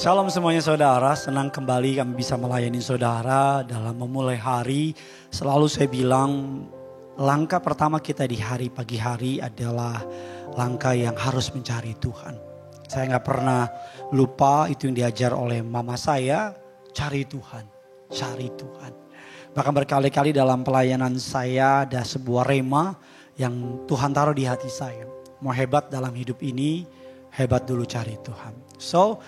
Shalom semuanya saudara, senang kembali kami bisa melayani saudara dalam memulai hari. Selalu saya bilang langkah pertama kita di hari pagi hari adalah langkah yang harus mencari Tuhan. Saya gak pernah lupa itu yang diajar oleh mama saya, cari Tuhan, cari Tuhan. Bahkan berkali-kali dalam pelayanan saya ada sebuah rema yang Tuhan taruh di hati saya. Mau hebat dalam hidup ini, hebat dulu cari Tuhan. So,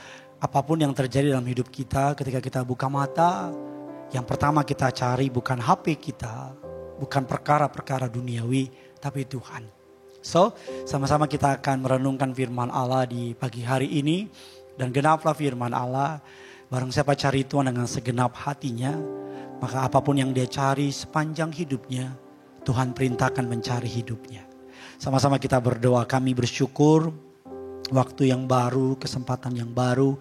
apapun yang terjadi dalam hidup kita, ketika kita buka mata, yang pertama kita cari bukan HP kita, bukan perkara-perkara duniawi, tapi Tuhan. So, sama-sama kita akan merenungkan firman Allah di pagi hari ini. Dan genaplah firman Allah, barang siapa cari Tuhan dengan segenap hatinya, maka apapun yang dia cari sepanjang hidupnya, Tuhan perintahkan mencari hidupnya. Sama-sama kita berdoa, kami bersyukur. Waktu yang baru, kesempatan yang baru,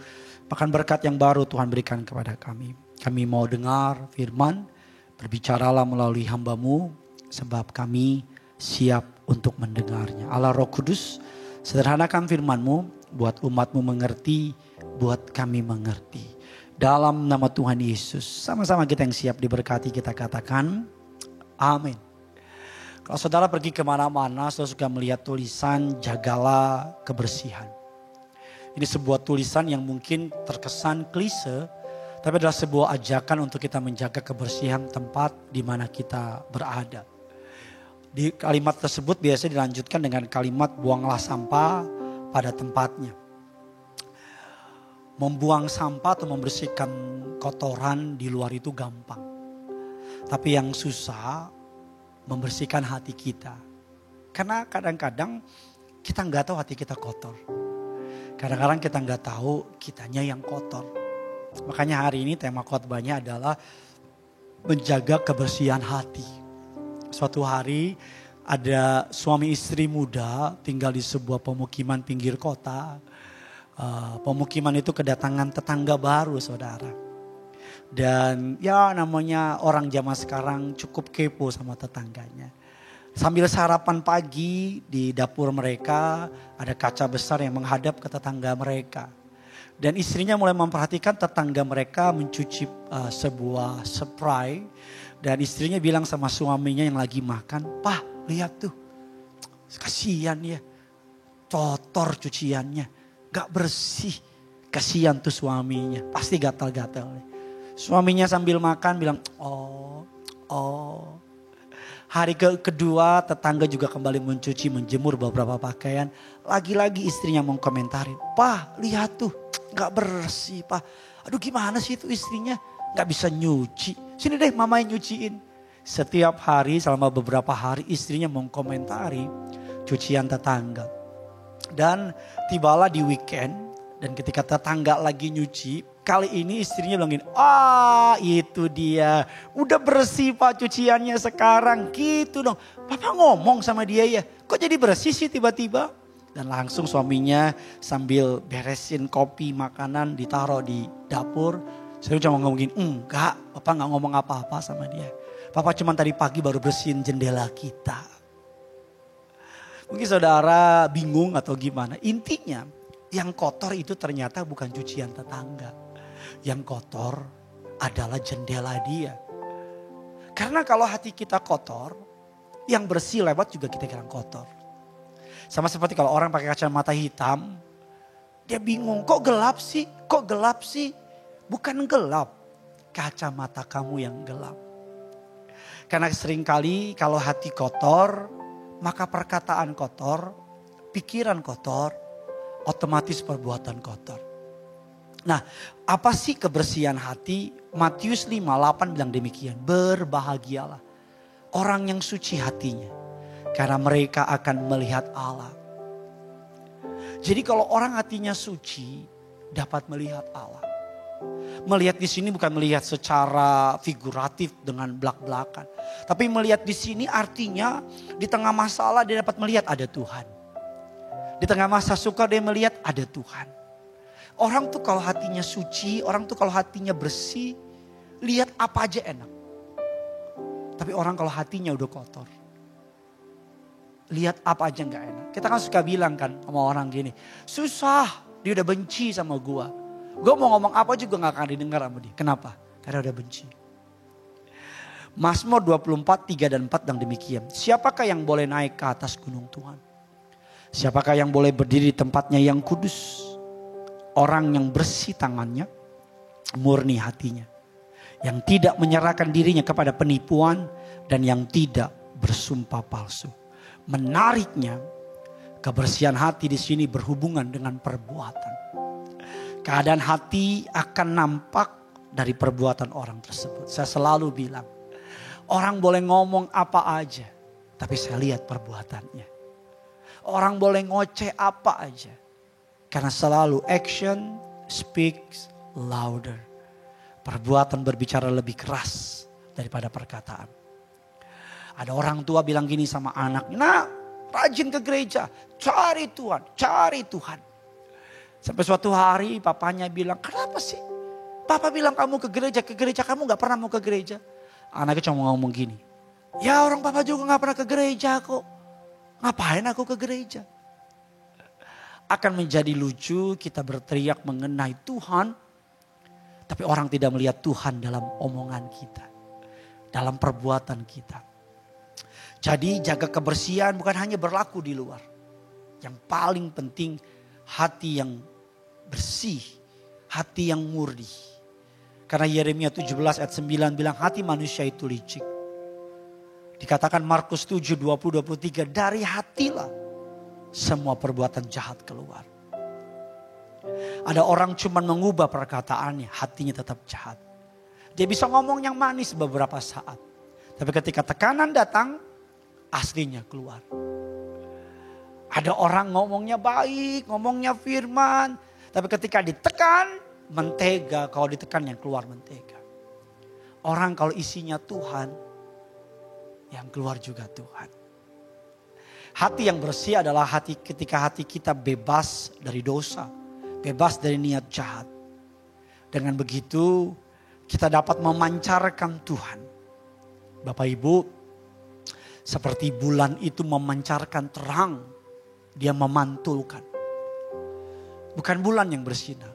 bahkan berkat yang baru Tuhan berikan kepada kami. Kami mau dengar firman, berbicaralah melalui hamba-Mu, sebab kami siap untuk mendengarnya. Allah Roh Kudus, sederhanakan firman-Mu, buat umat-Mu mengerti, buat kami mengerti. Dalam nama Tuhan Yesus, sama-sama kita yang siap diberkati, kita katakan, amin. Kalau saudara pergi kemana-mana, saudara suka melihat tulisan jagalah kebersihan. Ini sebuah tulisan yang mungkin terkesan klise, tapi adalah sebuah ajakan untuk kita menjaga kebersihan tempat di mana kita berada. Di kalimat tersebut biasanya dilanjutkan dengan kalimat buanglah sampah pada tempatnya. Membuang sampah atau membersihkan kotoran di luar itu gampang. Tapi yang susah membersihkan hati kita. Karena kadang-kadang kita nggak tahu hati kita kotor. Kadang-kadang kita nggak tahu kitanya yang kotor. Makanya hari ini tema khotbahnya adalah menjaga kebersihan hati. Suatu hari ada suami istri muda tinggal di sebuah pemukiman pinggir kota. Pemukiman itu kedatangan tetangga baru, saudara. Dan ya namanya orang zaman sekarang cukup kepo sama tetangganya. Sambil sarapan pagi di dapur mereka ada kaca besar yang menghadap ke tetangga mereka. Dan istrinya mulai memperhatikan tetangga mereka mencuci sebuah spray. Dan istrinya bilang sama suaminya yang lagi makan, "Pak, lihat tuh, kasihan ya, kotor cuciannya, gak bersih." Kasihan tuh suaminya, pasti gatal-gatal nih. Suaminya sambil makan bilang, oh. Hari kedua tetangga juga kembali mencuci, menjemur beberapa pakaian. Lagi-lagi istrinya mengkomentari, "Pak, lihat tuh, gak bersih, Pak. Aduh, gimana sih itu istrinya, gak bisa nyuci. Sini deh mama yang nyuciin." Setiap hari selama beberapa hari istrinya mengkomentari cucian tetangga. Dan tibalah di weekend, dan ketika tetangga lagi nyuci, kali ini istrinya bilang gini, itu dia. Udah bersih Pak cuciannya sekarang. Gitu dong. Papa ngomong sama dia ya. Kok jadi bersih sih tiba-tiba? Dan langsung suaminya sambil beresin kopi makanan ditaruh di dapur. Saya cuma ngomongin, enggak. Papa gak ngomong apa-apa sama dia. Papa cuma tadi pagi baru bersihin jendela kita. Mungkin saudara bingung atau gimana. Intinya yang kotor itu ternyata bukan cucian tetangga. Yang kotor adalah jendela dia. Karena kalau hati kita kotor, yang bersih lewat juga kita kira kotor. Sama seperti kalau orang pakai kacamata hitam, dia bingung, kok gelap sih? Kok gelap sih? Bukan gelap, kacamata kamu yang gelap. Karena seringkali kalau hati kotor, maka perkataan kotor, pikiran kotor, otomatis perbuatan kotor. Nah, apa sih kebersihan hati? Matius 5:8 bilang demikian. Berbahagialah orang yang suci hatinya, karena mereka akan melihat Allah. Jadi kalau orang hatinya suci, dapat melihat Allah. Melihat di sini bukan melihat secara figuratif dengan belak-belakan, tapi melihat di sini artinya di tengah masalah dia dapat melihat ada Tuhan. Di tengah masa suka dia melihat ada Tuhan. Orang tuh kalau hatinya suci, orang tuh kalau hatinya bersih, lihat apa aja enak. Tapi orang kalau hatinya udah kotor, lihat apa aja gak enak. Kita kan suka bilang kan sama orang gini, susah, dia udah benci sama gua. Gue mau ngomong apa juga gak akan didengar sama dia. Kenapa? Karena udah benci. Mazmur 24, 3 dan 4 dan demikian. Siapakah yang boleh naik ke atas gunung Tuhan? Siapakah yang boleh berdiri di tempatnya yang kudus? Orang yang bersih tangannya, murni hatinya. Yang tidak menyerahkan dirinya kepada penipuan dan yang tidak bersumpah palsu. Menariknya, kebersihan hati di sini berhubungan dengan perbuatan. Keadaan hati akan nampak dari perbuatan orang tersebut. Saya selalu bilang, orang boleh ngomong apa aja, tapi saya lihat perbuatannya. Orang boleh ngoceh apa aja, karena selalu action speaks louder. Perbuatan berbicara lebih keras daripada perkataan. Ada orang tua bilang gini sama anaknya, nah rajin ke gereja, cari Tuhan, cari Tuhan. Sampai suatu hari papanya bilang, kenapa sih? Papa bilang kamu ke gereja kamu gak pernah mau ke gereja. Anaknya cuma ngomong gini, ya orang papa juga gak pernah ke gereja kok. Ngapain aku ke gereja? Akan menjadi lucu kita berteriak mengenai Tuhan, tapi orang tidak melihat Tuhan dalam omongan kita, dalam perbuatan kita. Jadi jaga kebersihan bukan hanya berlaku di luar. Yang paling penting hati yang bersih, hati yang murni. Karena Yeremia 17 ayat 9 bilang hati manusia itu licik. Dikatakan Markus 7, 20, 23, dari hatilah semua perbuatan jahat keluar. Ada orang cuma mengubah perkataannya, hatinya tetap jahat. Dia bisa ngomong yang manis beberapa saat. Tapi ketika tekanan datang, aslinya keluar. Ada orang ngomongnya baik, ngomongnya firman. Tapi ketika ditekan, mentega. Kalau ditekan yang keluar mentega. Orang kalau isinya Tuhan, yang keluar juga Tuhan. Hati yang bersih adalah hati ketika hati kita bebas dari dosa. Bebas dari niat jahat. Dengan begitu kita dapat memancarkan Tuhan. Bapak Ibu, seperti bulan itu memancarkan terang. Dia memantulkan. Bukan bulan yang bersinar.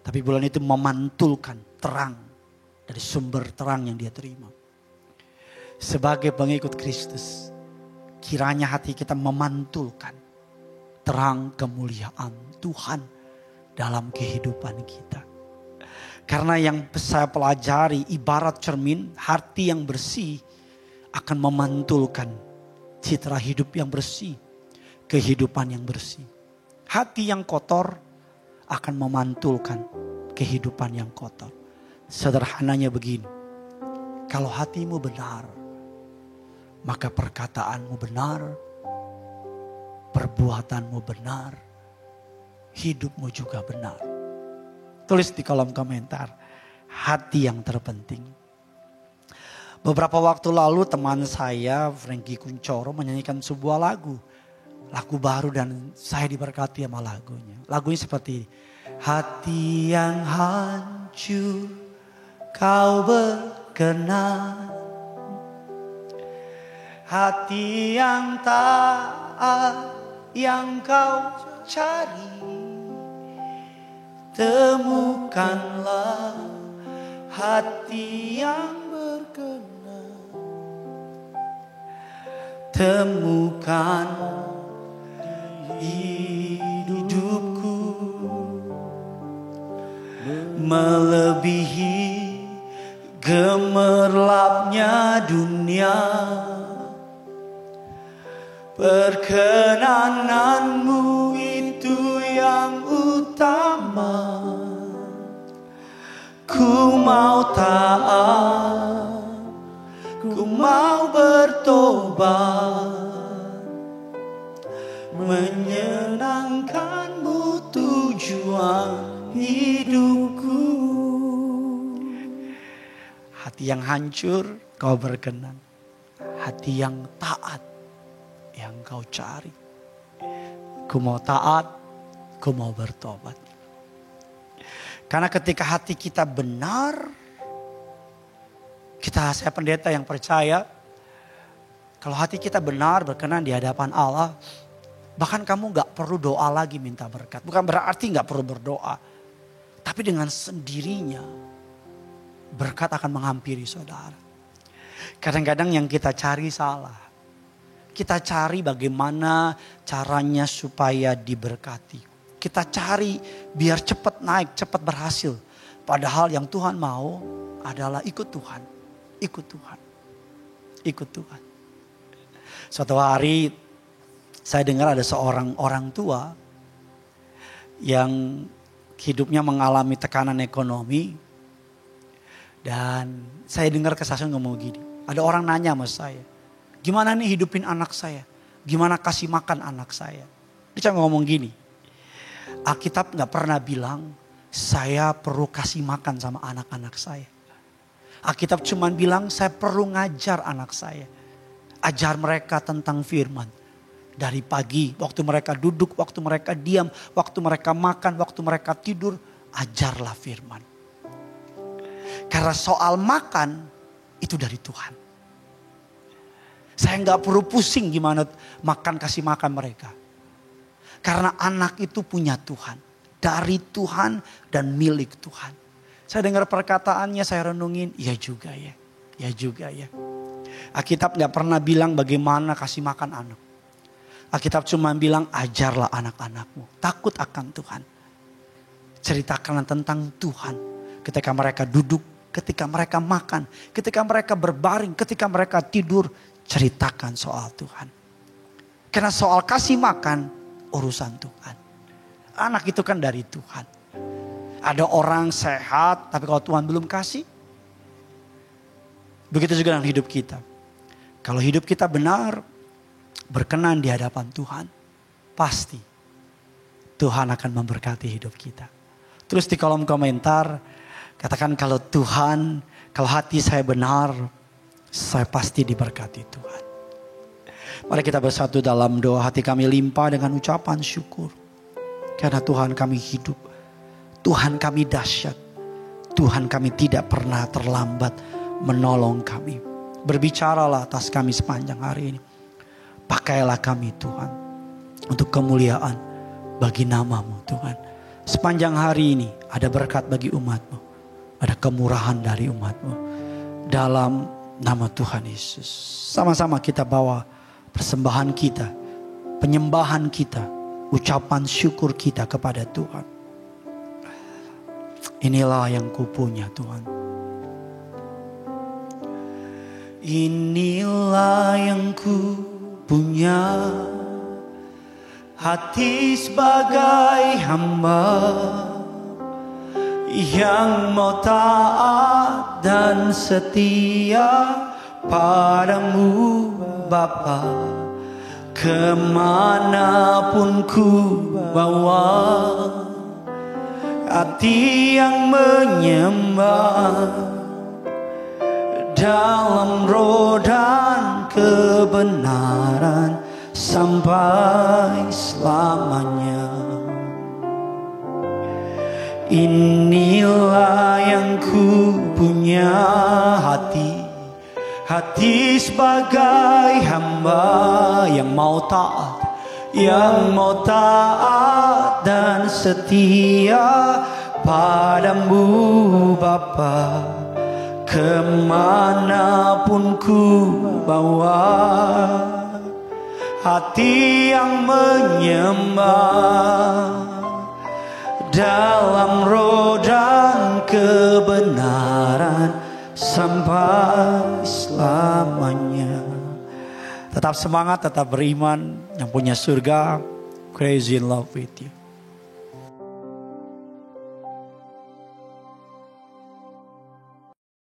Tapi bulan itu memantulkan terang. Dari sumber terang yang dia terima. Sebagai pengikut Kristus, kiranya hati kita memantulkan terang kemuliaan Tuhan dalam kehidupan kita. Karena yang saya pelajari ibarat cermin, hati yang bersih akan memantulkan citra hidup yang bersih, kehidupan yang bersih. Hati yang kotor akan memantulkan kehidupan yang kotor. Sederhananya begini, kalau hatimu benar, maka perkataanmu benar, perbuatanmu benar, hidupmu juga benar. Tulis di kolom komentar, hati yang terpenting. Beberapa waktu lalu teman saya, Frankie Kuncoro, menyanyikan sebuah lagu. Lagu baru dan saya diberkati sama lagunya. Lagunya seperti ini. Hati yang hancur, kau berkenan. Hati yang taat yang kau cari, temukanlah hati yang berkenan. Temukan hidupku melebihi gemerlapnya dunia. Perkenananmu itu yang utama. Ku mau taat, ku mau bertobat, menyenangkanmu tujuan hidupku. Hati yang hancur kau berkenan, hati yang taat yang kau cari. Ku mau taat, ku mau bertobat. Karena ketika hati kita benar, saya pendeta yang percaya, kalau hati kita benar berkenan di hadapan Allah, bahkan kamu gak perlu doa lagi minta berkat. Bukan berarti gak perlu berdoa. Tapi dengan sendirinya berkat akan menghampiri saudara. Kadang-kadang yang kita cari salah. Kita cari bagaimana caranya supaya diberkati. Kita cari biar cepat naik, cepat berhasil. Padahal yang Tuhan mau adalah ikut Tuhan. Ikut Tuhan. Ikut Tuhan. Suatu hari saya dengar ada seorang orang tua yang hidupnya mengalami tekanan ekonomi. Dan saya dengar kesaksian ngomong gini. Ada orang nanya sama saya. Gimana nih hidupin anak saya? Gimana kasih makan anak saya? Dia ngomong gini. Alkitab gak pernah bilang saya perlu kasih makan sama anak-anak saya. Alkitab cuma bilang saya perlu ngajar anak saya. Ajar mereka tentang firman. Dari pagi, waktu mereka duduk, waktu mereka diam, waktu mereka makan, waktu mereka tidur. Ajarlah firman. Karena soal makan itu dari Tuhan. Saya gak perlu pusing gimana makan, kasih makan mereka. Karena anak itu punya Tuhan. Dari Tuhan dan milik Tuhan. Saya dengar perkataannya, saya renungin. Ya juga ya. Ya juga ya. Alkitab gak pernah bilang bagaimana kasih makan anak. Alkitab cuma bilang ajarlah anak-anakmu. Takut akan Tuhan. Ceritakan tentang Tuhan. Ketika mereka duduk, ketika mereka makan, ketika mereka berbaring, ketika mereka tidur. Ceritakan soal Tuhan. Karena soal kasih makan urusan Tuhan. Anak itu kan dari Tuhan. Ada orang sehat tapi kalau Tuhan belum kasih. Begitu juga dalam hidup kita. Kalau hidup kita benar, berkenan di hadapan Tuhan, pasti Tuhan akan memberkati hidup kita. Terus di kolom komentar katakan kalau Tuhan, kalau hati saya benar, saya pasti diberkati Tuhan. Mari kita bersatu dalam doa, hati kami limpah dengan ucapan syukur. Karena Tuhan kami hidup, Tuhan kami dahsyat, Tuhan kami tidak pernah terlambat menolong kami. Berbicaralah atas kami sepanjang hari ini. Pakailah kami Tuhan untuk kemuliaan bagi nama-Mu Tuhan. Sepanjang hari ini ada berkat bagi umat-Mu. Ada kemurahan dari umat-Mu. Dalam nama Tuhan Yesus. Sama-sama kita bawa persembahan kita, penyembahan kita, ucapan syukur kita kepada Tuhan. Inilah yang kupunya Tuhan. Inilah yang kupunya, hati sebagai hamba yang mau taat dan setia padamu Bapa. Kemanapun ku bawa, hati yang menyembah dalam roh dan kebenaran sampai selamanya. Inilah yang ku punya, hati sebagai hamba yang mau taat dan setia padamu Bapa. Kemanapun ku bawa, hati yang menyembah dalam roh dan kebenaran sampai selamanya. Tetap semangat, tetap beriman. Yang punya surga, crazy in love with you.